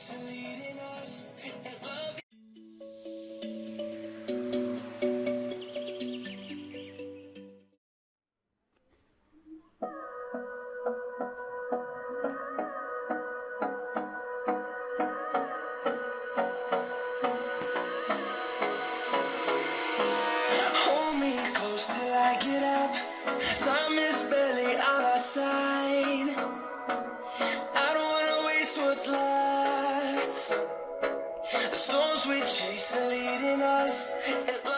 Hold me close till I get up. Time is barely on our side. I don't wanna waste what's left. The storms we chase are leading us.